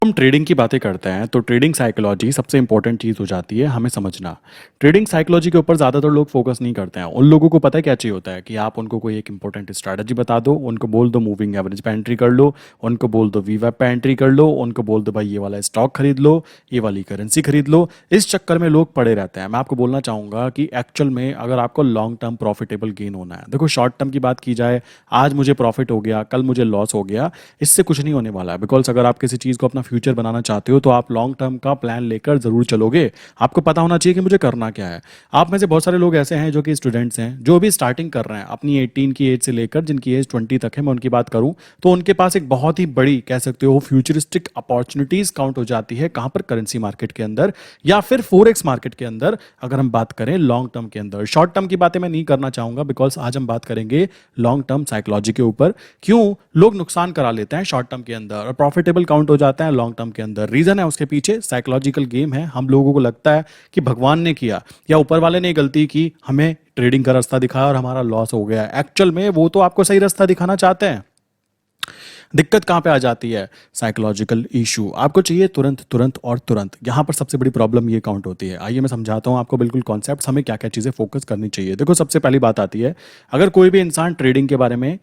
हम ट्रेडिंग की बातें करते हैं तो ट्रेडिंग साइकोलॉजी सबसे इंपॉर्टेंट चीज़ हो जाती है हमें समझना। ट्रेडिंग साइकोलॉजी के ऊपर ज़्यादातर लोग फोकस नहीं करते हैं। उन लोगों को पता है क्या चाहिए होता है कि आप उनको कोई एक इंपॉर्टेंट स्ट्रैटेजी बता दो, उनको बोल दो मूविंग एवरेज पे एंट्री कर लो, उनको बोल दो वीवैप पे एंट्री कर लो, उनको बोल दो भाई ये वाला स्टॉक खरीद लो, ये वाली करेंसी खरीद लो। इस चक्कर में लोग पड़े रहते हैं। मैं आपको बोलना चाहूँगा कि एक्चुअल में अगर आपको लॉन्ग टर्म प्रॉफिटेबल गेन होना है, देखो शॉर्ट टर्म की बात की जाए, आज मुझे प्रॉफिट हो गया, कल मुझे लॉस हो गया, इससे कुछ नहीं होने वाला है। बिकॉज अगर आप किसी चीज़ को अपना फ्यूचर बनाना चाहते हो तो आप लॉन्ग टर्म का प्लान लेकर जरूर चलोगे। आपको पता होना चाहिए कि मुझे करना क्या है। आप में से बहुत सारे लोग ऐसे हैं जो कि स्टूडेंट्स हैं, जो भी स्टार्टिंग कर रहे हैं अपनी 18 की एज से लेकर जिनकी एज 20 तक है, मैं उनकी बात करूं तो उनके पास एक बहुत ही बड़ी कह सकते हो फ्यूचरिस्टिक अपॉर्चुनिटीज काउंट हो जाती है। कहां पर? करेंसी मार्केट के अंदर या फिर फोरेक्स मार्केट के अंदर। अगर हम बात करें लॉन्ग टर्म के अंदर, शॉर्ट टर्म की बातें मैं नहीं करना चाहूंगा बिकॉज आज हम बात करेंगे लॉन्ग टर्म साइकोलॉजी के ऊपर। क्यों लोग नुकसान करा लेते हैं शॉर्ट टर्म के अंदर और प्रॉफिटेबल काउंट हो जाता है लॉन्ग टर्म के अंदर? रीजन है उसके पीछे साइकोलॉजिकल गेम है। हम लोगों को लगता है कि भगवान ने किया या ऊपर वाले ने गलती की, हमें ट्रेडिंग का रास्ता दिखाया और हमारा लॉस हो गया। एक्चुअल में वो तो आपको सही रास्ता दिखाना चाहते हैं। दिक्कत कहां पे आ जाती है? Psychological issue. आपको चाहिए तुरंत तुरंत और तुरंत। यहां पर सबसे बड़ी प्रॉब्लम ये काउंट होती है। आइए मैं समझाता हूं आपको बिल्कुल कॉन्सेप्ट, हमें क्या क्या चीजें फोकस करनी चाहिए। देखो सबसे पहली बात आती है, अगर कोई भी इंसान ट्रेडिंग के बारे में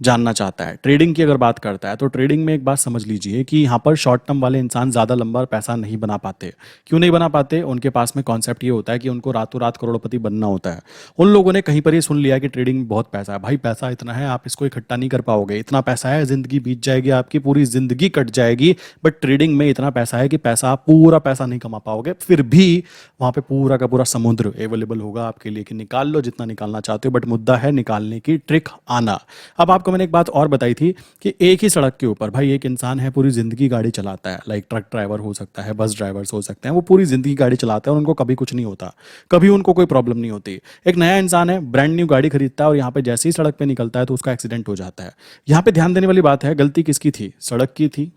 जानना चाहता है, ट्रेडिंग की अगर बात करता है, तो ट्रेडिंग में एक बात समझ लीजिए कि यहाँ पर शॉर्ट टर्म वाले इंसान ज़्यादा लंबा पैसा नहीं बना पाते। क्यों नहीं बना पाते? उनके पास में कॉन्सेप्ट ये होता है कि उनको रातों रात करोड़पति बनना होता है। उन लोगों ने कहीं पर ये सुन लिया कि ट्रेडिंग में बहुत पैसा है। भाई पैसा इतना है, आप इसको इकट्ठा नहीं कर पाओगे। इतना पैसा है, जिंदगी बीत जाएगी, आपकी पूरी जिंदगी कट जाएगी। बट ट्रेडिंग में इतना पैसा है कि पैसा, आप पूरा पैसा नहीं कमा पाओगे। फिर भी वहाँ पे पूरा का पूरा समुद्र अवेलेबल होगा आपके लिए कि निकाल लो जितना निकालना चाहते हो। बट मुद्दा है निकालने की ट्रिक आना। अब आपको मैंने एक बात और बताई थी कि एक ही सड़क के ऊपर भाई एक इंसान है, पूरी जिंदगी गाड़ी चलाता है। लाइक ट्रक ड्राइवर हो सकता है, बस ड्राइवर्स हो सकते हैं, वो पूरी जिंदगी गाड़ी चलाते हैं और उनको कभी कुछ नहीं होता, कभी उनको कोई प्रॉब्लम नहीं होती। एक नया इंसान है, ब्रांड न्यू गाड़ी खरीदता है और यहाँ पे जैसे ही सड़क पे निकलता है तो उसका एक्सीडेंट हो जाता है। यहाँ पे ध्यान देने वाली बात है, गलती किसकी थी? सड़क की थी,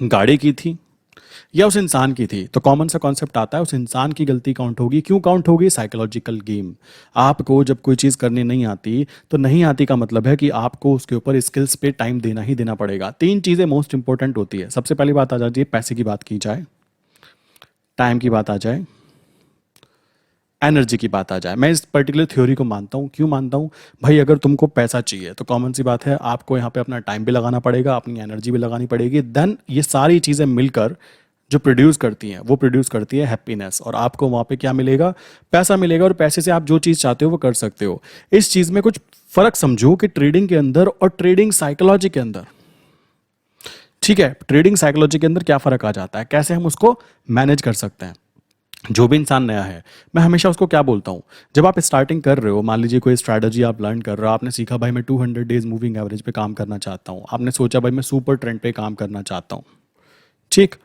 गाड़ी की थी, या उस इंसान की थी? तो कॉमन सा कॉन्सेप्ट आता है, उस इंसान की गलती काउंट होगी। क्यों काउंट होगी? Psychological game. आपको जब कोई चीज़ करनी नहीं आती तो नहीं आती का मतलब है कि आपको उसके ऊपर स्किल्स पे टाइम देना ही देना पड़ेगा। तीन चीज़ें मोस्ट इंपॉर्टेंट होती है। सबसे पहली बात आ जाती है, पैसे की बात की जाए, टाइम की बात आ जाए, एनर्जी की बात आ जाए। मैं इस पर्टिकुलर थ्योरी को मानता हूँ। क्यों मानता हूँ? भाई अगर तुमको पैसा चाहिए तो कॉमन सी बात है, आपको यहाँ पे अपना टाइम भी लगाना पड़ेगा, अपनी एनर्जी भी लगानी पड़ेगी। देन ये सारी चीज़ें मिलकर जो प्रोड्यूस करती हैं, वो प्रोड्यूस करती है हैप्पीनेस। और आपको वहाँ पे क्या मिलेगा? पैसा मिलेगा। और पैसे से आप जो चीज़ चाहते हो वो कर सकते हो। इस चीज़ में कुछ फर्क समझो कि ट्रेडिंग के अंदर और ट्रेडिंग साइकोलॉजी के अंदर। ठीक है, ट्रेडिंग साइकोलॉजी के अंदर क्या फर्क आ जाता है, कैसे हम उसको मैनेज कर सकते हैं? जो भी इंसान नया है, मैं हमेशा उसको क्या बोलता हूँ, जब आप स्टार्टिंग कर रहे हो, मान लीजिए कोई स्ट्रैटेजी आप लर्न कर रहे हो, आपने सीखा भाई मैं 200 डेज मूविंग एवरेज पे काम करना चाहता हूँ, आपने सोचा भाई मैं सुपर ट्रेंड पे काम करना चाहता हूँ। ठीक,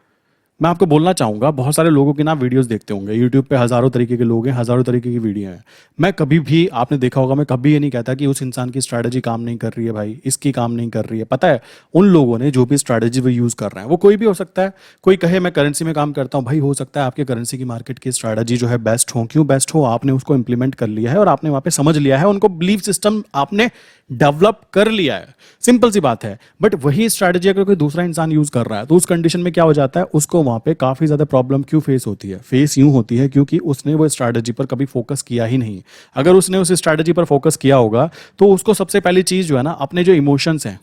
मैं आपको बोलना चाहूंगा, बहुत सारे लोगों की ना वीडियोस देखते होंगे यूट्यूब पे, हजारों तरीके के लोग हैं, हजारों तरीके की वीडियो हैं। मैं कभी भी, आपने देखा होगा, मैं कभी ये नहीं कहता कि उस इंसान की स्ट्रैटेजी काम नहीं कर रही है, भाई इसकी काम नहीं कर रही है। पता है, उन लोगों ने जो भी स्ट्रैटेजी वो यूज कर रहे हैं, वो कोई भी हो सकता है। कोई कहे मैं करेंसी में काम करता हूँ, भाई हो सकता है आपके करेंसी की मार्केट की स्ट्रैटेजी जो है बेस्ट हो। क्यों बेस्ट हो? आपने उसको इंप्लीमेंट कर लिया है और आपने वहां पे समझ लिया है, उनको बिलीफ सिस्टम आपने डेवलप कर लिया है। सिंपल सी बात है। बट वही स्ट्रैटेजी अगर कोई दूसरा इंसान यूज कर रहा है तो उस कंडीशन में क्या हो जाता है, उसको वहां पे काफी ज्यादा प्रॉब्लम क्यों फेस होती है? फेस यूं होती है क्योंकि उसने वो स्ट्रैटेजी पर कभी फोकस किया ही नहीं। अगर उसने उस स्ट्रैटेजी पर फोकस किया होगा तो उसको सबसे पहली चीज जो है ना, अपने जो इमोशंस हैं,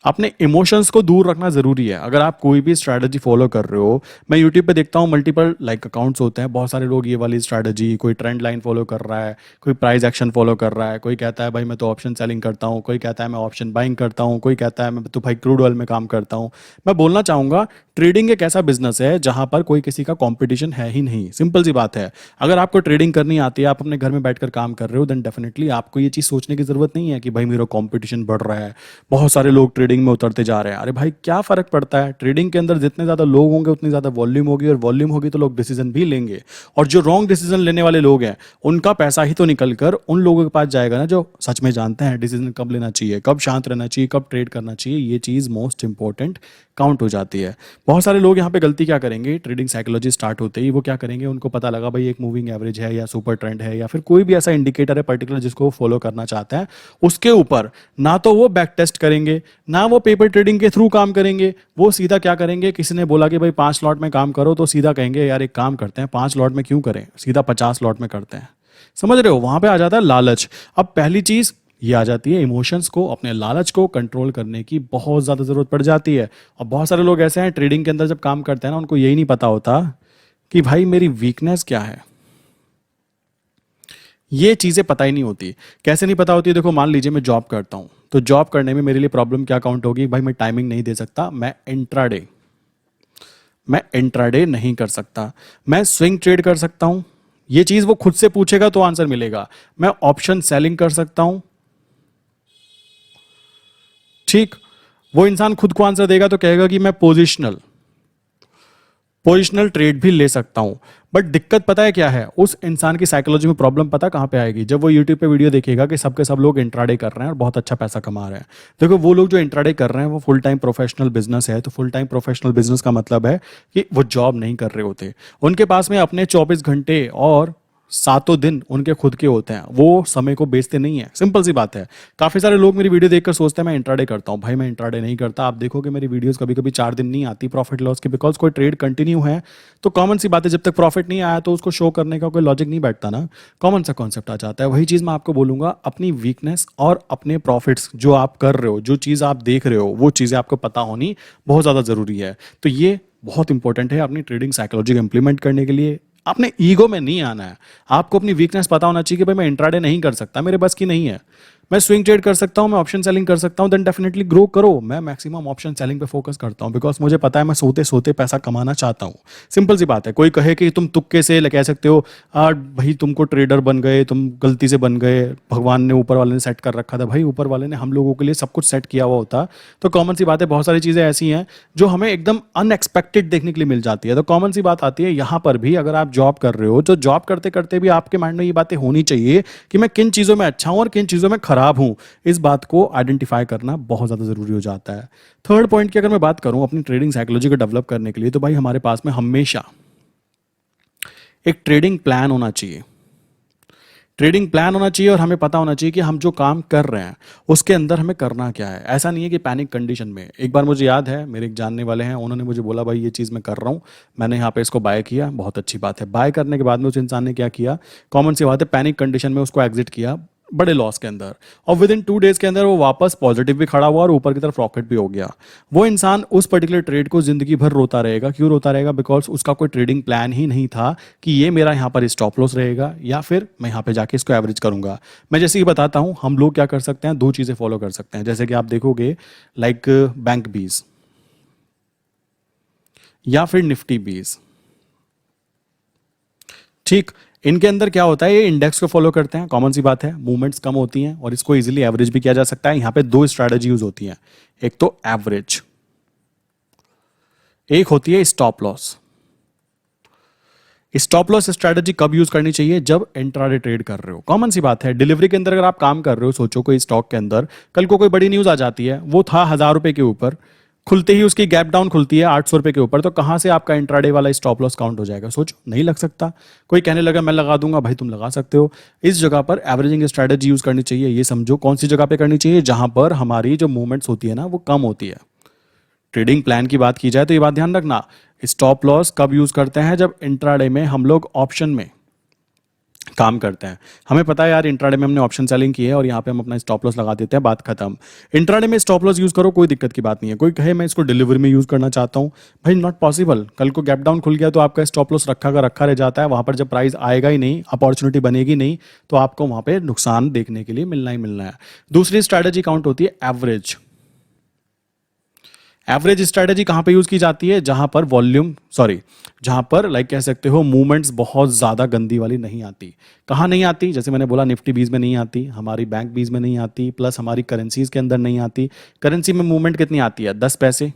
अपने इमोशंस को दूर रखना जरूरी है। अगर आप कोई भी स्ट्रैटेजी फॉलो कर रहे हो, मैं यूट्यूब पे देखता हूँ मल्टीपल लाइक अकाउंट्स होते हैं, बहुत सारे लोग ये वाली स्ट्रैटेजी, कोई ट्रेंड लाइन फॉलो कर रहा है, कोई प्राइस एक्शन फॉलो कर रहा है, कोई कहता है भाई मैं तो ऑप्शन सेलिंग करता हूँ, कोई कहता है मैं ऑप्शन बाइंग करता हूँ, कोई कहता है मैं तो भाई क्रूड ऑयल में काम करता हूँ। मैं बोलना चाहूंगा, ट्रेडिंग एक ऐसा बिजनेस है जहां पर कोई किसी का कंपटीशन है ही नहीं। सिंपल सी बात है। अगर आपको ट्रेडिंग करनी आती है, आप अपने घर में बैठकर काम कर रहे हो, देन डेफिनेटली आपको ये चीज सोचने की जरूरत नहीं है कि भाई मेरा कंपटीशन बढ़ रहा है, बहुत सारे लोग ट्रेडिंग में उतरते जा रहे हैं। अरे भाई क्या फर्क पड़ता है? ट्रेडिंग के अंदर जितने ज्यादा लोग होंगे उतनी ज्यादा वॉल्यूम होगी, और वॉल्यूम होगी तो लोग डिसीजन भी लेंगे। और जो रॉन्ग डिसीजन लेने वाले लोग हैं, उनका पैसा ही तो निकल कर उन लोगों के पास जाएगा ना जो सच में जानते हैं डिसीजन कब लेना चाहिए, कब शांत रहना चाहिए, कब ट्रेड करना चाहिए। ये चीज मोस्ट इंपॉर्टेंट काउंट हो जाती है। बहुत सारे लोग यहाँ पे गलती क्या करेंगे, ट्रेडिंग साइकोलॉजी स्टार्ट होते ही वो क्या करेंगे, उनको पता लगा भाई एक मूविंग एवरेज है या सुपर ट्रेंड है या फिर कोई भी ऐसा इंडिकेटर है पर्टिकुलर जिसको वो फॉलो करना चाहते हैं, उसके ऊपर ना तो वो बैक टेस्ट करेंगे, ना ना वो पेपर ट्रेडिंग के थ्रू काम करेंगे, वो सीधा क्या करेंगे, किसी ने बोला कि भाई 5 लॉट में काम करो, तो सीधा कहेंगे यार एक काम करते हैं 5 लॉट में क्यों करें, सीधा 50 लॉट में करते हैं। समझ रहे हो, वहां पे आ जाता है लालच। अब पहली चीज ये आ जाती है, इमोशंस को, अपने लालच को कंट्रोल करने की बहुत ज्यादा जरूरत पड़ जाती है। और बहुत सारे लोग ऐसे हैं ट्रेडिंग के अंदर जब काम करते हैं ना, उनको यही नहीं पता होता कि भाई मेरी वीकनेस क्या है। ये चीजें पता ही नहीं होती। कैसे नहीं पता होती, देखो मान लीजिए मैं जॉब करता हूं, तो जॉब करने में मेरे लिए प्रॉब्लम क्या काउंट होगी, भाई मैं टाइमिंग नहीं दे सकता, मैं इंट्राडे नहीं कर सकता, मैं स्विंग ट्रेड कर सकता हूं। ये चीज वो खुद से पूछेगा तो आंसर मिलेगा। मैं ऑप्शन सेलिंग कर सकता हूं। ठीक, वो इंसान खुद को आंसर देगा तो कहेगा कि मैं पोजिशनल ट्रेड भी ले सकता हूं। बट दिक्कत पता है क्या है, उस इंसान की साइकोलॉजी में प्रॉब्लम पता कहां पे आएगी, जब वो यूट्यूब पे वीडियो देखेगा कि सबके सब लोग इंट्राडे कर रहे हैं और बहुत अच्छा पैसा कमा रहे हैं। देखो वो लोग जो इंट्राडे कर रहे हैं वो फुल टाइम प्रोफेशनल बिजनेस है, तो फुल टाइम प्रोफेशनल बिजनेस का मतलब है कि वो जॉब नहीं कर रहे होते, उनके पास में अपने 24 घंटे और सातों दिन उनके खुद के होते हैं, वो समय को बेचते नहीं है। सिंपल सी बात है। काफी सारे लोग मेरी वीडियो देखकर सोचते हैं मैं इंट्राडे करता हूं, भाई मैं इंट्राडे नहीं करता। आप देखोगे मेरी वीडियोस कभी कभी 4 दिन नहीं आती प्रॉफिट लॉस की, बिकॉज कोई ट्रेड कंटिन्यू है। तो कॉमन सी बात है, जब तक प्रॉफिट नहीं आया तो उसको शो करने का कोई लॉजिक नहीं बैठता ना, कॉमन सा कॉन्सेप्ट आ जाता है। वही चीज मैं आपको बोलूंगा, अपनी वीकनेस और अपने प्रॉफिट्स जो आप कर रहे हो, जो चीज आप देख रहे हो, वो चीजें आपको पता होनी बहुत ज्यादा जरूरी है। तो ये बहुत इंपॉर्टेंट है अपनी ट्रेडिंग साइकोलॉजी को इंप्लीमेंट करने के लिए। अपने ईगो में नहीं आना है, आपको अपनी वीकनेस पता होना चाहिए कि भाई मैं इंट्राडे नहीं कर सकता, मेरे बस की नहीं है। मैं स्विंग ट्रेड कर सकता हूं, मैं ऑप्शन सेलिंग कर सकता हूं, देन डेफिनेटली ग्रो करो। मैं मैक्सिमम ऑप्शन सेलिंग पे फोकस करता हूं, बिकॉज मुझे पता है मैं सोते सोते पैसा कमाना चाहता हूं। सिंपल सी बात है। कोई कहे कि तुम तुक्के से कह सकते हो, भाई तुमको ट्रेडर बन गए, तुम गलती से बन गए, भगवान ने ऊपर वाले ने सेट कर रखा था। भाई ऊपर वाले ने हम लोगों के लिए सब कुछ सेट किया हुआ होता। तो कॉमन सी बात है, बहुत सारी चीजें ऐसी हैं जो हमें एकदम अनएक्सपेक्टेड देखने के लिए मिल जाती है। तो कॉमन सी बात आती है यहां पर भी, अगर आप जॉब कर रहे हो तो जॉब करते करते भी आपके माइंड में ये बातें होनी चाहिए कि मैं किन चीजों में अच्छा हूं और किन चीजों में खराब हूं। इस बात को आइडेंटिफाई करना बहुत ज्यादा जरूरी हो जाता है। थर्ड पॉइंट की अगर मैं बात करूं अपनी ट्रेडिंग साइकोलॉजी को डेवलप करने के लिए, तो भाई हमारे पास में हमेशा एक ट्रेडिंग प्लान होना चाहिए। ट्रेडिंग प्लान होना चाहिए और हमें पता होना चाहिए कि हम जो काम कर रहे हैं उसके अंदर हमें करना क्या है। ऐसा नहीं है कि पैनिक कंडीशन में। एक बार मुझे याद है, मेरे एक जानने वाले हैं, उन्होंने मुझे बोला भाई ये चीज़ मैं कर रहा हूँ, मैंने यहाँ पे इसको बाय किया, बहुत अच्छी बात है। बाय करने के बाद में उस इंसान ने क्या किया, कॉमन सी बात है, पैनिक कंडीशन में उसको एग्जिट किया बड़े लॉस के अंदर, और विद इन 2 डेज के अंदर वो वापस पॉजिटिव भी खड़ा हुआ और ऊपर की तरफ रॉकेट भी हो गया। वो इंसान उस पर्टिकुलर ट्रेड को जिंदगी भर रोता रहेगा। क्यों रोता रहेगा? बिकॉज उसका कोई ट्रेडिंग प्लान ही नहीं था कि ये मेरा यहाँ पर स्टॉप लॉस रहेगा या फिर मैं यहाँ पे जाके इसको एवरेज करूंगा। मैं जैसे कि बताता हूँ, हम लोग क्या कर सकते हैं, 2 चीजें फॉलो कर सकते हैं। जैसे कि आप देखोगे लाइक बैंक बीज या फिर निफ्टी बीज, ठीक, इनके अंदर क्या होता है, ये इंडेक्स को फॉलो करते हैं। कॉमन सी बात है, मूवमेंट्स कम होती हैं और इसको इजीली एवरेज भी किया जा सकता है। यहां पे 2 स्ट्रैटेजी यूज होती हैं, एक तो एवरेज, एक होती है stop loss. Stop loss strategy कब यूज करनी चाहिए? जब इंट्राडे ट्रेड कर रहे हो। कॉमन सी बात है, डिलीवरी के अंदर अगर आप काम कर रहे हो, सोचो कोई स्टॉक के अंदर कल को कोई बड़ी न्यूज आ जाती है, वो था 1000 रुपए के ऊपर, खुलते ही उसकी गैप डाउन खुलती है 800 रुपए के ऊपर, तो कहां से आपका इंट्राडे वाला स्टॉप लॉस काउंट हो जाएगा? सोचो, नहीं लग सकता। कोई कहने लगा मैं लगा दूंगा, भाई तुम लगा सकते हो। इस जगह पर एवरेजिंग स्ट्रैटेजी यूज करनी चाहिए। ये समझो कौन सी जगह पे करनी चाहिए, जहां पर हमारी जो मूवमेंट्स होती है ना वो कम होती है। ट्रेडिंग प्लान की बात की जाए तो ये बात ध्यान रखना, स्टॉप लॉस कब यूज करते हैं? जब इंट्राडे में हम लोग ऑप्शन में काम करते हैं। हमें पता है यार इंट्राडे में हमने ऑप्शन सेलिंग की है और यहाँ पे हम अपना स्टॉप लॉस लगा देते हैं, बात खत्म। इंट्राडे में स्टॉप लॉस यूज करो, कोई दिक्कत की बात नहीं है। कोई कहे मैं इसको डिलीवरी में यूज करना चाहता हूँ, भाई नॉट पॉसिबल। कल को गैप डाउन खुल गया तो आपका स्टॉप लॉस रखा का रखा रह जाता है। वहां पर जब प्राइस आएगा ही नहीं, अपॉर्चुनिटी बनेगी नहीं, तो आपको वहां पे नुकसान देखने के लिए मिलना ही मिलना है। दूसरी स्ट्रैटेजी काउंट होती है एवरेज। एवरेज स्ट्रैटेजी कहां पे यूज की जाती है? जहां पर जहां पर लाइक कह सकते हो मूवमेंट्स बहुत ज्यादा गंदी वाली नहीं आती। कहां नहीं आती? जैसे मैंने बोला निफ्टी बीज में नहीं आती, हमारी बैंक बीज में नहीं आती, प्लस हमारी करेंसीज के अंदर नहीं आती। करेंसी में मूवमेंट कितनी आती है? 10 पैसे,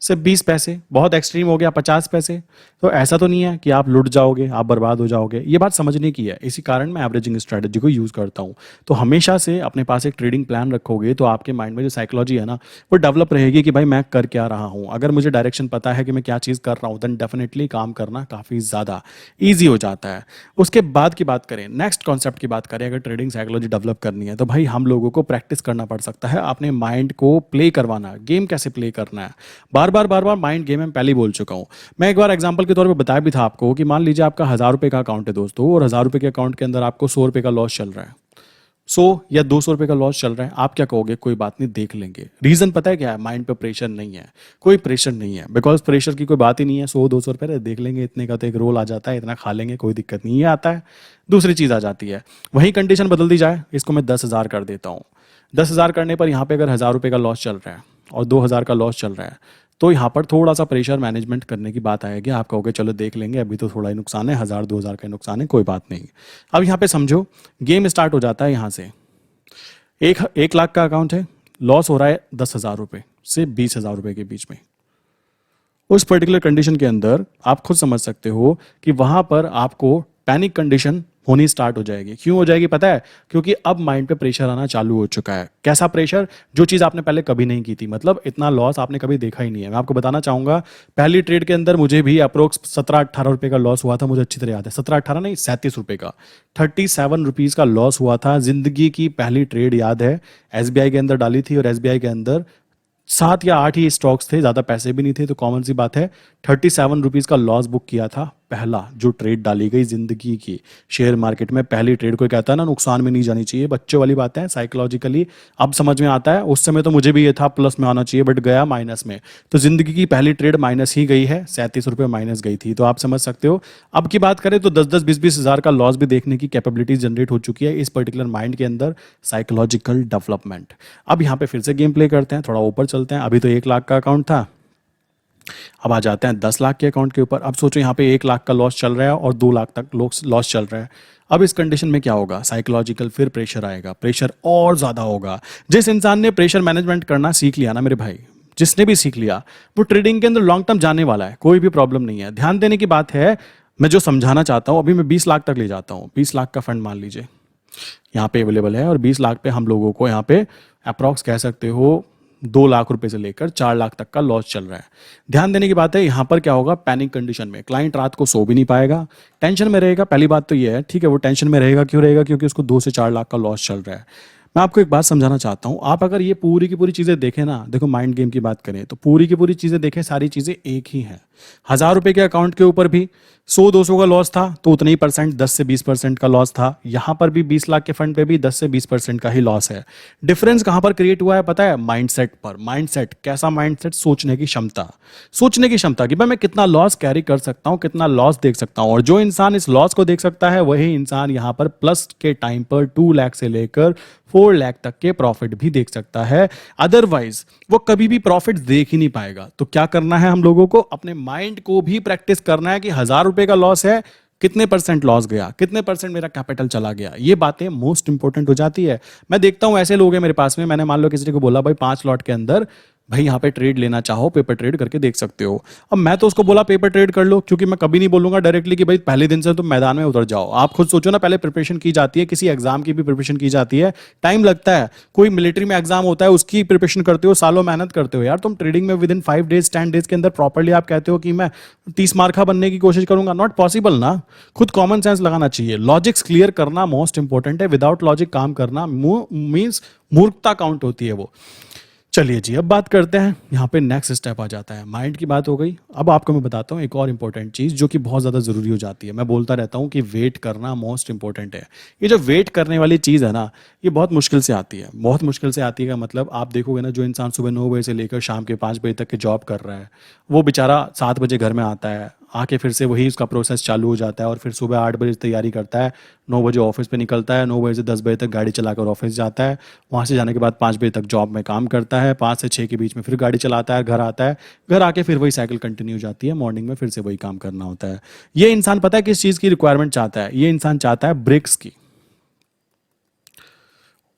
सिर्फ 20 पैसे, बहुत एक्सट्रीम हो गया 50 पैसे। तो ऐसा तो नहीं है कि आप लुट जाओगे, आप बर्बाद हो जाओगे, ये बात समझने की है। इसी कारण मैं एवरेजिंग स्ट्रेटजी को यूज़ करता हूँ। तो हमेशा से अपने पास एक ट्रेडिंग प्लान रखोगे तो आपके माइंड में जो साइकोलॉजी है ना, वो डेवलप रहेगी कि भाई मैं कर क्या रहा हूँ। अगर मुझे डायरेक्शन पता है कि मैं क्या चीज़ कर रहा हूँ, देन डेफिनेटली काम करना काफ़ी ज़्यादा ईजी हो जाता है। उसके बाद की बात करें, नेक्स्ट कॉन्सेप्ट की बात करें, अगर ट्रेडिंग साइकोलॉजी डेवलप करनी है तो भाई हम लोगों को प्रैक्टिस करना पड़ सकता है, अपने माइंड को प्ले करवाना, गेम कैसे प्ले करना है। बार बार माइंड गेम में पहले ही बोल चुका हूँ। मैं एक बार एग्जांपल के तौर पे बताया भी था आपको कि मान लीजिए आपका 1000 रुपये का अकाउंट है दोस्तों, और 1000 रुपये के अकाउंट के अंदर आपको 100 रुपये का लॉस चल रहा है, 100 या 200 रुपये का लॉस चल रहा है। आप क्या कहोगे? कोई बात नहीं, देख लेंगे। रीजन पता है क्या है? माइंड पे प्रेशर नहीं है, कोई प्रेशर नहीं है, बिकॉज प्रेशर की कोई बात ही नहीं है। 100-200 रुपये देख लेंगे, इतने का तो एक रोल आ जाता है, इतना खा लेंगे, कोई दिक्कत नहीं है, आता है। दूसरी चीज आ जाती है, वही कंडीशन बदल दी जाए, इसको मैं 10,000 कर देता हूँ। 10,000 करने पर यहाँ पे अगर 1000 रुपये का लॉस चल रहा है और 2000 का लॉस चल रहा है, तो यहाँ पर थोड़ा सा प्रेशर मैनेजमेंट करने की बात आएगी। आप कहोगे चलो देख लेंगे, अभी तो थोड़ा ही नुकसान है, 1000-2000 का नुकसान है, कोई बात नहीं। अब यहाँ पे समझो, गेम स्टार्ट हो जाता है यहाँ से। 1 लाख का अकाउंट है, लॉस हो रहा है 10,000 रुपये से 20,000 रुपये के बीच में। उस पर्टिकुलर कंडीशन के अंदर आप खुद समझ सकते हो कि वहां पर आपको पैनिक कंडीशन होनी स्टार्ट हो जाएगी। क्यों हो जाएगी पता है? क्योंकि अब माइंड पे प्रेशर आना चालू हो चुका है। कैसा प्रेशर? जो चीज आपने पहले कभी नहीं की थी, मतलब इतना लॉस आपने कभी देखा ही नहीं है। मैं आपको बताना चाहूंगा, पहली ट्रेड के अंदर मुझे भी अप्रोक्स 17-18 रुपए का लॉस हुआ था। मुझे अच्छी तरह याद है, 17-18 नहीं, 37 रुपए का, 37 रुपीज का लॉस हुआ था। जिंदगी की पहली ट्रेड याद है, एसबीआई के अंदर डाली थी, और एसबीआई के अंदर 7 या 8 ही स्टॉक्स थे, ज्यादा पैसे भी नहीं थे, तो कॉमन सी बात है 37 रुपीज का लॉस बुक किया था। पहला जो ट्रेड डाली गई जिंदगी की शेयर मार्केट में, पहली ट्रेड। कोई कहता है ना नुकसान में नहीं जानी चाहिए, बच्चों वाली बात है, साइकोलॉजिकली अब समझ में आता है। उस समय तो मुझे भी ये था प्लस में आना चाहिए, बट गया माइनस में। तो जिंदगी की पहली ट्रेड माइनस ही गई है, 37 रुपये माइनस गई थी। तो आप समझ सकते हो। अब की बात करें तो 10-10, 20-20 हज़ार का लॉस भी देखने की कैपेबिलिटीज जनरेट हो चुकी है इस पर्टिकुलर माइंड के अंदर, साइकोलॉजिकल डेवलपमेंट। अब यहाँ पे फिर से गेम प्ले करते हैं, थोड़ा ऊपर चलते हैं। अभी तो 1 लाख का अकाउंट था, अब आ जाते हैं 10 लाख के अकाउंट के ऊपर। अब सोचो यहाँ पे 1 लाख का लॉस चल रहा है और 2 लाख तक लॉस चल रहा है। अब इस कंडीशन में क्या होगा? साइकोलॉजिकल फिर प्रेशर आएगा, प्रेशर और ज्यादा होगा। जिस इंसान ने प्रेशर मैनेजमेंट करना सीख लिया ना मेरे भाई, जिसने भी सीख लिया, वो ट्रेडिंग के अंदर लॉन्ग टर्म जाने वाला है, कोई भी प्रॉब्लम नहीं है। ध्यान देने की बात है, मैं जो समझाना चाहता हूँ, अभी मैं 20 लाख तक ले जाता हूँ। 20 लाख का फंड मान लीजिए यहाँ पे अवेलेबल है, और 20 लाख पे हम लोगों को यहाँ पे अप्रॉक्स कह सकते हो 2 लाख रुपए से लेकर 4 लाख तक का लॉस चल रहा है। ध्यान देने की बात है, यहाँ पर क्या होगा? पैनिक कंडीशन में क्लाइंट रात को सो भी नहीं पाएगा, टेंशन में रहेगा। पहली बात तो ये है, ठीक है, वो टेंशन में रहेगा। क्यों रहेगा? क्योंकि उसको 2 से 4 लाख का लॉस चल रहा है। मैं आपको एक बात समझाना चाहता हूँ, आप अगर ये पूरी की पूरी चीजें देखें ना, देखो माइंड गेम की बात करें तो पूरी की पूरी चीजें देखें, सारी चीजें एक ही हैं। 1000 रुपए के अकाउंट के ऊपर भी 100-200 का लॉस था, तो उतने ही परसेंट, 10 से 20% का लॉस था। यहां पर भी 20 लाख के फंड पे भी 10 से 20% का ही लॉस है। डिफरेंस कहां पर क्रिएट हुआ है पता है? माइंडसेट पर। माइंडसेट कैसा? माइंडसेट, सोचने की क्षमता। सोचने की क्षमता कि भाई मैं कितना लॉस कैरी कर सकता हूं, कितना लॉस देख सकता हूं। और जो इंसान इस लॉस को देख सकता है, वही इंसान यहां पर प्लस के टाइम पर 2 लाख से लेकर 4 लाख तक के प्रॉफिट भी देख सकता है। अदरवाइज वो कभी भी प्रॉफिट देख ही नहीं पाएगा। तो क्या करना है हम लोगों को? अपने माइंड को भी प्रैक्टिस करना है कि 1000 रुपए का लॉस है, कितने परसेंट लॉस गया, कितने परसेंट मेरा कैपिटल चला गया। ये बातें मोस्ट इंपॉर्टेंट हो जाती है। मैं देखता हूं ऐसे लोग हैं मेरे पास में, मैंने मान लो किसी को बोला भाई 5 लॉट के अंदर भाई यहाँ पे ट्रेड लेना चाहो, पेपर ट्रेड करके देख सकते हो। अब मैं तो उसको बोला पेपर ट्रेड कर लो, क्योंकि मैं कभी नहीं बोलूंगा डायरेक्टली कि भाई पहले दिन से तुम मैदान में उतर जाओ। आप खुद सोचो ना, पहले प्रिपरेशन की जाती है, किसी एग्जाम की भी प्रिपरेशन की जाती है, टाइम लगता है। कोई मिलिट्री में एग्जाम होता है, उसकी प्रिपरेशन करते हो, सालों मेहनत करते हो। यार तुम ट्रेडिंग में विद इन 5 डेज 10 डेज के अंदर प्रॉपरली आप कहते हो कि मैं 30 मार्का बनने की कोशिश करूंगा, नॉट पॉसिबल ना। खुद कॉमन सेंस लगाना चाहिए, लॉजिक्स क्लियर करना मोस्ट इंपॉर्टेंट है। विदाउट लॉजिक काम करना मीन्स मूर्खता काउंट होती है वो। चलिए जी, अब बात करते हैं, यहाँ पे नेक्स्ट स्टेप आ जाता है। माइंड की बात हो गई। अब आपको मैं बताता हूँ एक और इंपॉर्टेंट चीज़ जो कि बहुत ज़्यादा ज़रूरी हो जाती है। मैं बोलता रहता हूँ कि वेट करना मोस्ट इंपॉर्टेंट है। ये जो वेट करने वाली चीज़ है ना, ये बहुत मुश्किल से आती है। बहुत मुश्किल से आती है का मतलब आप देखोगे ना, जो इंसान सुबह 9 बजे से लेकर शाम के 5 बजे तक के जॉब कर रहा है, वो बेचारा 7 बजे घर में आता है, आके फिर से वही उसका प्रोसेस चालू हो जाता है, और फिर सुबह 8 बजे तैयारी करता है, 9 बजे ऑफिस पे निकलता है, 9 बजे से 10 बजे तक गाड़ी चलाकर ऑफिस जाता है, वहाँ से जाने के बाद 5 बजे तक जॉब में काम करता है, 5 से 6 के बीच में फिर गाड़ी चलाता है, घर आता है, घर आके फिर वही साइकिल कंटिन्यू हो जाती है, मॉर्निंग में फिर से वही काम करना होता है। ये इंसान पता है किस चीज़ की रिक्वायरमेंट चाहता है? ये इंसान चाहता है ब्रेक्स की।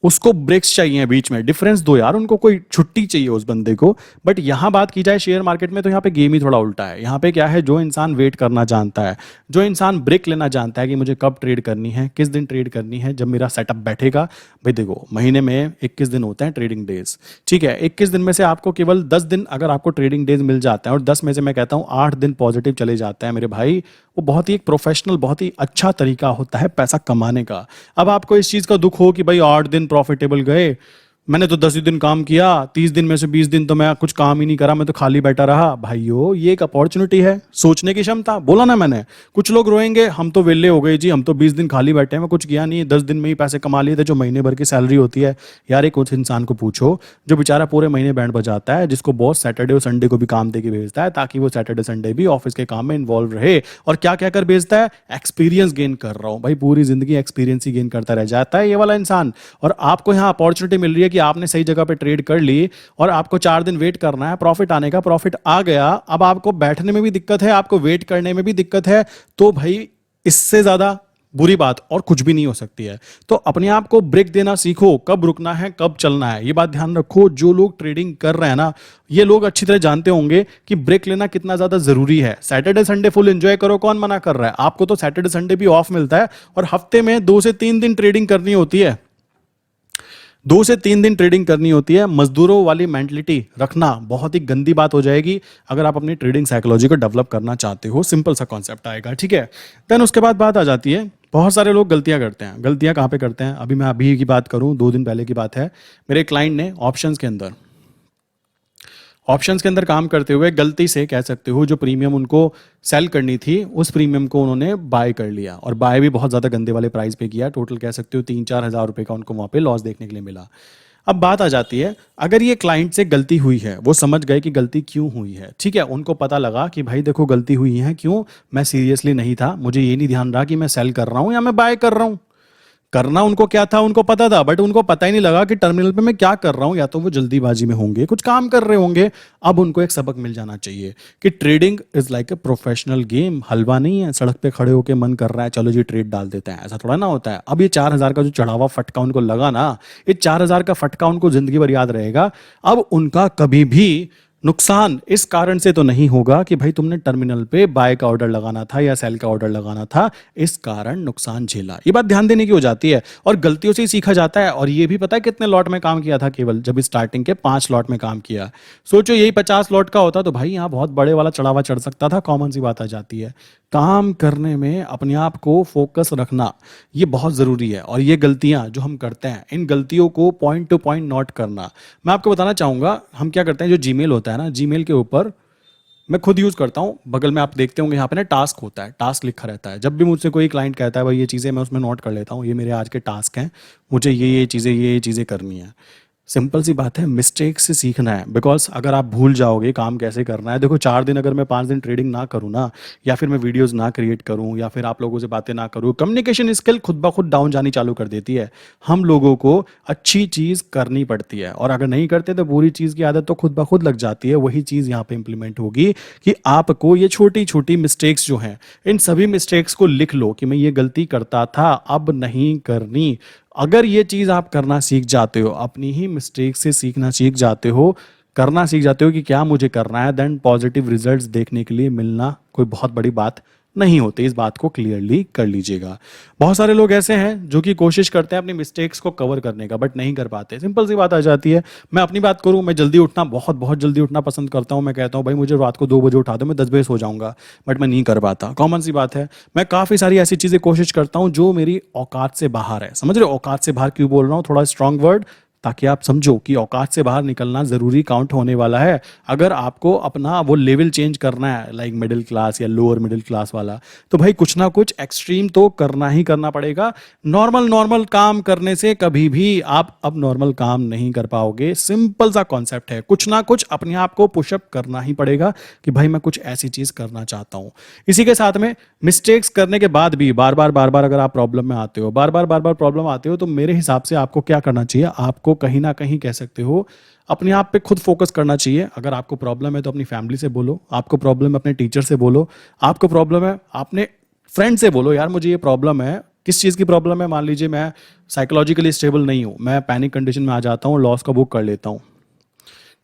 उसको ब्रेक्स चाहिए बीच में, डिफरेंस दो यार, उनको कोई छुट्टी चाहिए उस बंदे को। बट यहाँ बात की जाए शेयर मार्केट में तो यहाँ पे गेम ही थोड़ा उल्टा है। यहाँ पे क्या है, जो इंसान वेट करना जानता है, जो इंसान ब्रेक लेना जानता है कि मुझे कब ट्रेड करनी है, किस दिन ट्रेड करनी है, जब मेरा सेटअप बैठेगा। भाई देखो, महीने में 21 दिन होते हैं ट्रेडिंग डेज, ठीक है। 21 दिन में से आपको केवल 10 दिन अगर आपको ट्रेडिंग डेज मिल जाते हैं और 10 में से मैं कहता हूँ 8 दिन पॉजिटिव चले जाते हैं मेरे भाई, वो बहुत ही एक प्रोफेशनल, बहुत ही अच्छा तरीका होता है पैसा कमाने का। अब आपको इस चीज का दुख हो कि भाई 8 दिन प्रॉफिटेबल गए, मैंने तो 10 ही दिन काम किया, 30 दिन में से 20 दिन तो मैं कुछ काम ही नहीं करा, मैं तो खाली बैठा रहा। भाइयों, ये एक अपॉर्चुनिटी है, सोचने की क्षमता, बोला ना मैंने। कुछ लोग रोएंगे हम तो वेले हो गए जी, हम तो 20 दिन खाली बैठे हैं, मैं कुछ किया नहीं, 10 दिन में ही पैसे कमा लिए थे जो महीने भर की सैलरी होती है। यार एक उस इंसान को पूछो जो बेचारा पूरे महीने बैंड बजाता है, जिसको बॉस सैटरडे और संडे को भी काम दे के भेजता है ताकि वो सैटरडे संडे भी ऑफिस के काम में इन्वॉल्व रहे। और क्या क्या कर भेजता है, एक्सपीरियंस गेन कर रहा हूं भाई, पूरी जिंदगी एक्सपीरियंस ही गेन करता रह जाता है ये वाला इंसान। और आपको यहाँ अपॉर्चुनिटी मिल रही है कि आपने सही जगह पे ट्रेड कर ली और आपको 4 दिन वेट करना है प्रॉफिट आने का, प्रॉफिट आ गया, अब आपको बैठने में भी दिक्कत है, आपको वेट करने में भी दिक्कत है, तो भाई इससे ज्यादा बुरी बात और कुछ भी नहीं हो सकती है। तो अपने आप को ब्रेक देना सीखो, कब रुकना है कब चलना है, ये बात ध्यान रखो। जो लोग ट्रेडिंग कर रहे हैं ना, ये लोग अच्छी तरह जानते होंगे कि ब्रेक लेना कितना ज्यादा जरूरी है। सैटरडे संडे फुल एंजॉय करो, कौन मना कर रहा है? आपको तो सैटरडे संडे भी ऑफ मिलता है और हफ्ते में 2 से 3 दिन ट्रेडिंग करनी होती है, 2 से 3 दिन ट्रेडिंग करनी होती है। मजदूरों वाली मेंटलिटी रखना बहुत ही गंदी बात हो जाएगी अगर आप अपनी ट्रेडिंग साइकोलॉजी को डेवलप करना चाहते हो। सिंपल सा कॉन्सेप्ट आएगा, ठीक है। देन उसके बाद बात आ जाती है, बहुत सारे लोग गलतियां करते हैं। गलतियां कहाँ पे करते हैं, अभी मैं अभी की बात करूं, 2 दिन पहले की बात है। मेरे क्लाइंट ने ऑप्शंस के अंदर काम करते हुए गलती से कह सकते हो, जो प्रीमियम उनको सेल करनी थी उस प्रीमियम को उन्होंने बाय कर लिया, और बाय भी बहुत ज़्यादा गंदे वाले प्राइस पे किया। टोटल कह सकते हो 3-4 हज़ार रुपये का उनको वहाँ पे लॉस देखने के लिए मिला। अब बात आ जाती है, अगर ये क्लाइंट से गलती हुई है, वो समझ गए कि गलती क्यों हुई है, ठीक है, उनको पता लगा कि भाई देखो गलती हुई है क्यों, मैं सीरियसली नहीं था, मुझे ये नहीं ध्यान रहा कि मैं सेल कर रहा हूँ या मैं बाय कर रहा हूँ। करना उनको क्या था, उनको पता था, बट उनको पता ही नहीं लगा कि टर्मिनल पे मैं क्या कर रहा हूं। या तो वो जल्दीबाजी में होंगे, कुछ काम कर रहे होंगे। अब उनको एक सबक मिल जाना चाहिए कि trading is like a professional game, हलवा नहीं है सड़क पे खड़े होके मन कर रहा है चलो जी ट्रेड डाल देते हैं, ऐसा थोड़ा ना होता है। अब ये 4,000 का जो चढ़ावा फटका उनको लगा ना, ये 4,000 का फटका उनको जिंदगी भर याद रहेगा। अब उनका कभी भी नुकसान इस कारण से तो नहीं होगा कि भाई तुमने टर्मिनल पे बाय का ऑर्डर लगाना था या सेल का ऑर्डर लगाना था, इस कारण नुकसान झेला। ये बात ध्यान देने की हो जाती है, और गलतियों से ही सीखा जाता है। और ये भी पता है कितने लॉट में काम किया था, केवल जब स्टार्टिंग के 5 लॉट में काम किया। सोचो यही 50 लॉट का होता तो भाई यहाँ बहुत बड़े वाला चढ़ावा चढ़ सकता था। कॉमन सी बात आ जाती है, काम करने में अपने आप को फोकस रखना ये बहुत ज़रूरी है। और ये गलतियां जो हम करते हैं, इन गलतियों को पॉइंट टू पॉइंट नोट करना। मैं आपको बताना चाहूँगा, हम क्या करते हैं, जो जीमेल होता है ना, जीमेल के ऊपर मैं खुद यूज़ करता हूँ, बगल में आप देखते होंगे यहाँ पे ना टास्क होता है, टास्क लिखा रहता है। जब भी मुझसे कोई क्लाइंट कहता है भाई ये चीज़ें, मैं उसमें नोट कर लेता हूँ, ये मेरे आज के टास्क हैं, मुझे ये चीज़ें करनी है। सिंपल सी बात है, मिस्टेक से सीखना है। बिकॉज अगर आप भूल जाओगे काम कैसे करना है, देखो 4 दिन अगर मैं 5 दिन ट्रेडिंग ना करूँ ना, या फिर मैं वीडियोस ना क्रिएट करूँ, या फिर आप लोगों से बातें ना करूँ, कम्युनिकेशन स्किल खुद ब खुद डाउन जानी चालू कर देती है। हम लोगों को अच्छी चीज़ करनी पड़ती है, और अगर नहीं करते तो बुरी चीज़ की आदत तो खुद ब खुद लग जाती है। वही चीज़ यहाँ पे इंप्लीमेंट होगी कि आपको ये छोटी छोटी मिस्टेक्स जो हैं, इन सभी मिस्टेक्स को लिख लो कि मैं ये गलती करता था, अब नहीं करनी। अगर ये चीज आप करना सीख जाते हो, अपनी ही मिस्टेक से सीखना सीख जाते हो, करना सीख जाते हो कि क्या मुझे करना है, देन पॉजिटिव रिजल्ट्स देखने के लिए मिलना कोई बहुत बड़ी बात नहीं होती। इस बात को क्लियरली कर लीजिएगा। बहुत सारे लोग ऐसे हैं जो कि कोशिश करते हैं अपनी मिस्टेक्स को कवर करने का, बट नहीं कर पाते। सिंपल सी बात आ जाती है। मैं अपनी बात करूं, मैं जल्दी उठना, बहुत बहुत जल्दी उठना पसंद करता हूं। मैं कहता हूं भाई मुझे रात को 2 बजे उठा दो, मैं 10 बजे सो जाऊंगा, बट मैं नहीं कर पाता। कॉमन सी बात है। मैं काफ़ी सारी ऐसी चीज़ें कोशिश करता हूं जो मेरी औकात से बाहर है। समझ रहे हो औकात से बाहर क्यों बोल रहा हूँ, थोड़ा स्ट्रांग वर्ड, ताकि आप समझो कि औकात से बाहर निकलना ज़रूरी काउंट होने वाला है। अगर आपको अपना वो लेवल चेंज करना है, लाइक मिडिल क्लास या लोअर मिडिल क्लास वाला, तो भाई कुछ ना कुछ एक्सट्रीम तो करना ही करना पड़ेगा। नॉर्मल काम करने से कभी भी आप अब नॉर्मल काम नहीं कर पाओगे। सिंपल सा कॉन्सेप्ट है, कुछ ना कुछ अपने आप को पुशअप करना ही पड़ेगा कि भाई मैं कुछ ऐसी चीज़ करना चाहता हूँ। इसी के साथ में मिस्टेक्स करने के बाद भी बार बार अगर आप प्रॉब्लम में आते हो, बार बार प्रॉब्लम आते हो, तो मेरे हिसाब से आपको क्या करना चाहिए, आपको कहीं ना कहीं कह सकते हो अपने आप पे खुद फोकस करना चाहिए। अगर आपको प्रॉब्लम है तो अपनी फैमिली से बोलो, आपको प्रॉब्लम है अपने टीचर से बोलो, आपको प्रॉब्लम है अपने फ्रेंड से बोलो, यार मुझे ये प्रॉब्लम है, किस चीज़ की प्रॉब्लम है? मान लीजिए मैं साइकोलॉजिकली स्टेबल नहीं हूँ, मैं पैनिक कंडीशन में आ जाता हूँ, लॉस का बुक कर लेता हूँ।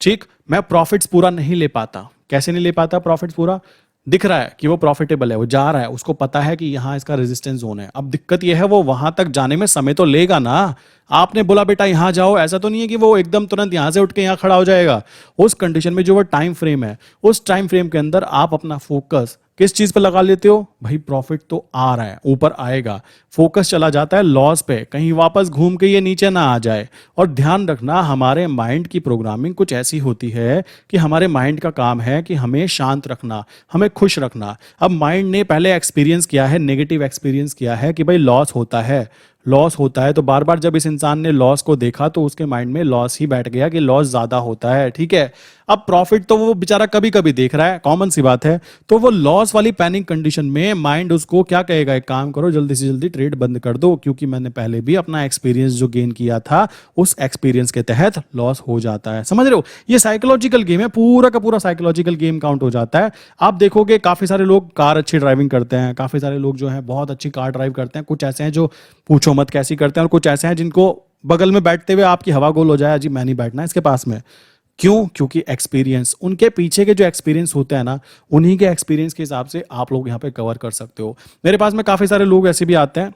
ठीक, मैं प्रॉफिट्स पूरा नहीं ले पाता। कैसे नहीं ले पाता प्रॉफिट्स पूरा? दिख रहा है कि वो प्रॉफिटेबल है, वो जा रहा है, उसको पता है कि यहाँ इसका रेजिस्टेंस जोन है। अब दिक्कत ये है, वो वहां तक जाने में समय तो लेगा ना। आपने बोला बेटा यहाँ जाओ, ऐसा तो नहीं है कि वो एकदम तुरंत यहाँ से उठ के यहाँ खड़ा हो जाएगा। उस कंडीशन में जो वो टाइम फ्रेम है, उस टाइम फ्रेम के अंदर आप अपना फोकस किस चीज पे लगा लेते हो? भाई प्रॉफिट तो आ रहा है, ऊपर आएगा, फोकस चला जाता है लॉस पे, कहीं वापस घूम के ये नीचे ना आ जाए। और ध्यान रखना, हमारे माइंड की प्रोग्रामिंग कुछ ऐसी होती है कि हमारे माइंड का काम है कि हमें शांत रखना, हमें खुश रखना। अब माइंड ने पहले एक्सपीरियंस किया है, नेगेटिव एक्सपीरियंस किया है कि भाई लॉस होता है, लॉस होता है। तो बार बार जब इस इंसान ने लॉस को देखा तो उसके माइंड में लॉस ही बैठ गया कि लॉस ज्यादा होता है। ठीक है, अब प्रॉफिट तो वो बेचारा कभी कभी देख रहा है, कॉमन सी बात है। तो वो लॉस वाली पैनिक कंडीशन में माइंड उसको क्या कहेगा? एक काम करो, जल्दी से जल्दी ट्रेड बंद कर दो, क्योंकि मैंने पहले भी अपना एक्सपीरियंस जो गेन किया था उस एक्सपीरियंस के तहत लॉस हो जाता है। समझ रहे हो? ये साइकोलॉजिकल गेम है, पूरा का पूरा साइकोलॉजिकल गेम काउंट हो जाता है। आप देखोगे काफी सारे लोग कार अच्छी ड्राइविंग करते हैं, काफी सारे लोग जो है बहुत अच्छी कार ड्राइव करते हैं, कुछ ऐसे हैं जो पूछो मत कैसी करते हैं, और कुछ ऐसे हैं जिनको बगल में बैठते हुए आपकी हवा गोल हो जाए, जी मैं नहीं बैठना इसके पास में। क्यों? क्योंकि एक्सपीरियंस, उनके पीछे के जो एक्सपीरियंस होते हैं ना, उन्हीं के एक्सपीरियंस के हिसाब से आप लोग यहाँ पे कवर कर सकते हो। मेरे पास में काफी सारे लोग ऐसे भी आते हैं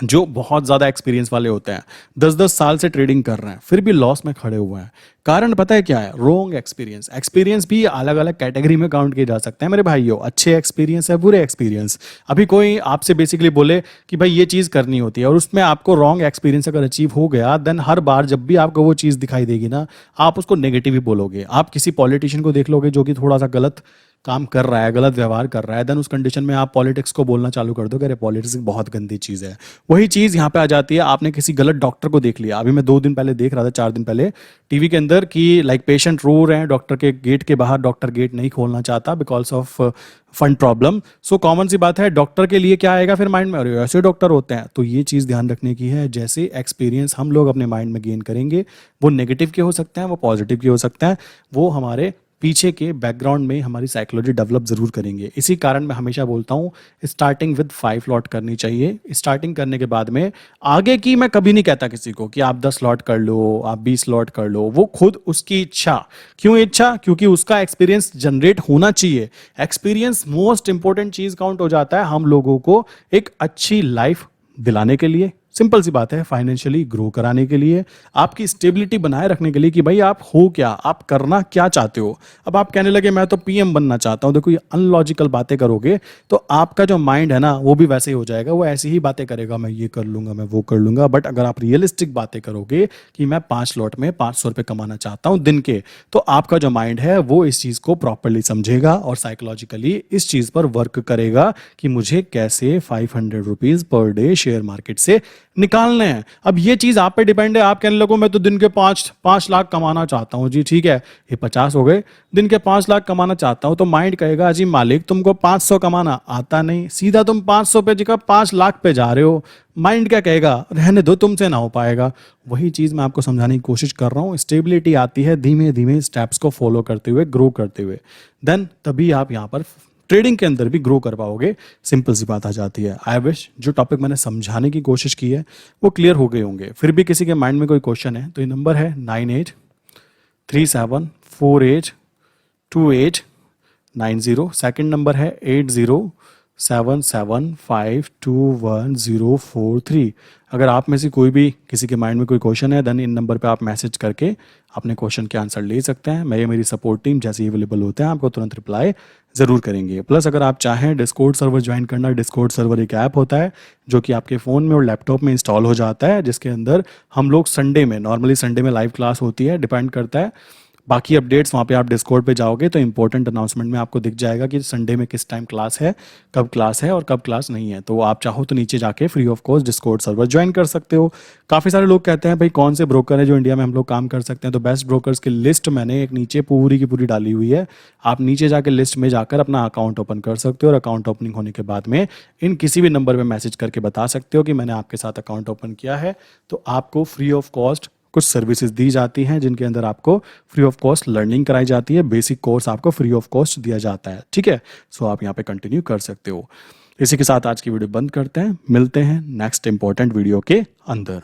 जो बहुत ज्यादा एक्सपीरियंस वाले होते हैं, 10-10 साल से ट्रेडिंग कर रहे हैं, फिर भी लॉस में खड़े हुए हैं। कारण पता है क्या है? Wrong experience. एक्सपीरियंस भी अलग अलग कैटेगरी में काउंट किए जा सकते हैं मेरे भाइयों। अच्छे एक्सपीरियंस है, बुरे एक्सपीरियंस। अभी कोई आपसे बेसिकली बोले कि भाई ये चीज करनी होती है, और उसमें आपको रॉन्ग एक्सपीरियंस अगर अचीव हो गया, देन हर बार जब भी आपको वो चीज दिखाई देगी ना, आप उसको नेगेटिव ही बोलोगे। आप किसी पॉलिटिशियन को देख लोगे जो कि थोड़ा सा गलत काम कर रहा है, गलत व्यवहार कर रहा है, देन उस कंडीशन में आप पॉलिटिक्स को बोलना चालू कर दो कि अरे पॉलिटिक्स बहुत गंदी चीज है। वही चीज यहाँ पे आ जाती है, आपने किसी गलत डॉक्टर को देख लिया। अभी मैं 2 दिन पहले देख रहा था, 4 दिन पहले टीवी के अंदर कि लाइक पेशेंट रो रहे हैं डॉक्टर के गेट के बाहर, डॉक्टर गेट नहीं खोलना चाहता because of fund problem. So common सी बात है, डॉक्टर के लिए क्या आएगा फिर माइंड में? अरे ऐसे डॉक्टर होते हैं। तो ये चीज ध्यान रखने की है, जैसे एक्सपीरियंस हम लोग अपने माइंड में गेन करेंगे, वो नेगेटिव के हो सकते हैं, वो पॉजिटिव के हो सकते हैं, वो हमारे पीछे के बैकग्राउंड में हमारी साइकोलॉजी डेवलप जरूर करेंगे। इसी कारण मैं हमेशा बोलता हूँ स्टार्टिंग विद 5 लॉट करनी चाहिए। स्टार्टिंग करने के बाद में आगे की मैं कभी नहीं कहता किसी को कि आप 10 लॉट कर लो, आप 20 लॉट कर लो, वो खुद उसकी इच्छा। क्यों इच्छा? क्योंकि उसका एक्सपीरियंस जनरेट होना चाहिए। एक्सपीरियंस मोस्ट इंपॉर्टेंट चीज काउंट हो जाता है हम लोगों को एक अच्छी लाइफ दिलाने के लिए। सिंपल सी बात है, फाइनेंशियली ग्रो कराने के लिए, आपकी स्टेबिलिटी बनाए रखने के लिए कि भाई आप हो क्या, आप करना क्या चाहते हो। अब आप कहने लगे मैं तो पीएम बनना चाहता हूं। देखो ये अनलॉजिकल बातें करोगे तो आपका जो माइंड है ना वो भी वैसे ही हो जाएगा, वो ऐसी ही बातें करेगा, मैं ये कर लूंगा, मैं वो कर लूंगा। बट अगर आप रियलिस्टिक बातें करोगे कि मैं 5 लॉट में 500 रुपये कमाना चाहता हूं दिन के, तो आपका जो माइंड है वो इस चीज को प्रॉपरली समझेगा और साइकोलॉजिकली इस चीज पर वर्क करेगा कि मुझे कैसे 500 rupees per day share market से निकालने हैं। अब ये चीज आप पे डिपेंड है। आप कहने लगो मैं तो दिन के 5 लाख कमाना चाहता हूं। जी ठीक है, ये 50 हो गए, दिन के 5 लाख कमाना चाहता हूं। तो माइंड कहेगा जी मालिक तुमको 500 कमाना आता नहीं, सीधा तुम 500 पे जगह 5 लाख पे जा रहे हो। माइंड क्या कहेगा? रहने दो, तुमसे ना हो पाएगा। वही चीज मैं आपको समझाने की कोशिश कर रहा हूं। स्टेबिलिटी आती है धीमे धीमे स्टेप्स को फॉलो करते हुए, ग्रो करते हुए, देन तभी आप यहां पर ट्रेडिंग के अंदर भी ग्रो कर पाओगे। सिंपल सी बात आ जाती है। आई विश जो टॉपिक मैंने समझाने की कोशिश की है वो क्लियर हो गए होंगे। फिर भी किसी के माइंड में कोई क्वेश्चन है तो ये नंबर है 9837482890। सेकंड नंबर है 8077521043। अगर आप में से कोई भी किसी के माइंड में कोई क्वेश्चन है देन इन नंबर पे आप मैसेज करके अपने क्वेश्चन के आंसर ले सकते हैं। मैं, मेरी सपोर्ट टीम जैसे ही अवेलेबल होते हैं आपको तुरंत रिप्लाई जरूर करेंगे। प्लस अगर आप चाहें डिस्कॉर्ड सर्वर ज्वाइन करना, डिस्कॉर्ड सर्वर एक ऐप होता है जो कि आपके फ़ोन में और लैपटॉप में इंस्टॉल हो जाता है, जिसके अंदर हम लोग संडे में, नॉर्मली संडे में लाइव क्लास होती है, डिपेंड करता है। बाकी अपडेट्स वहाँ पे आप डिस्कॉर्ड पे जाओगे तो इंपॉर्टेंट अनाउंसमेंट में आपको दिख जाएगा कि संडे में किस टाइम क्लास है, कब क्लास है और कब क्लास नहीं है। तो आप चाहो तो नीचे जाके free of cost Discord server join कर सकते हो। काफ़ी सारे लोग कहते हैं भाई कौन से ब्रोकर है जो इंडिया में हम लोग काम कर सकते हैं, तो बेस्ट ब्रोकर्स की लिस्ट मैंने एक नीचे पूरी की पूरी डाली हुई है। आप नीचे जाके लिस्ट में जाकर अपना अकाउंट ओपन कर सकते हो और अकाउंट ओपनिंग होने के बाद में इन किसी भी नंबर पर मैसेज करके बता सकते हो कि मैंने आपके साथ अकाउंट ओपन किया है। तो आपको फ्री ऑफ कॉस्ट कुछ सर्विसेज दी जाती हैं जिनके अंदर आपको फ्री ऑफ कॉस्ट लर्निंग कराई जाती है, बेसिक कोर्स आपको फ्री ऑफ कॉस्ट दिया जाता है। ठीक है, सो आप यहाँ पे कंटिन्यू कर सकते हो। इसी के साथ आज की वीडियो बंद करते हैं, मिलते हैं नेक्स्ट इंपॉर्टेंट वीडियो के अंदर।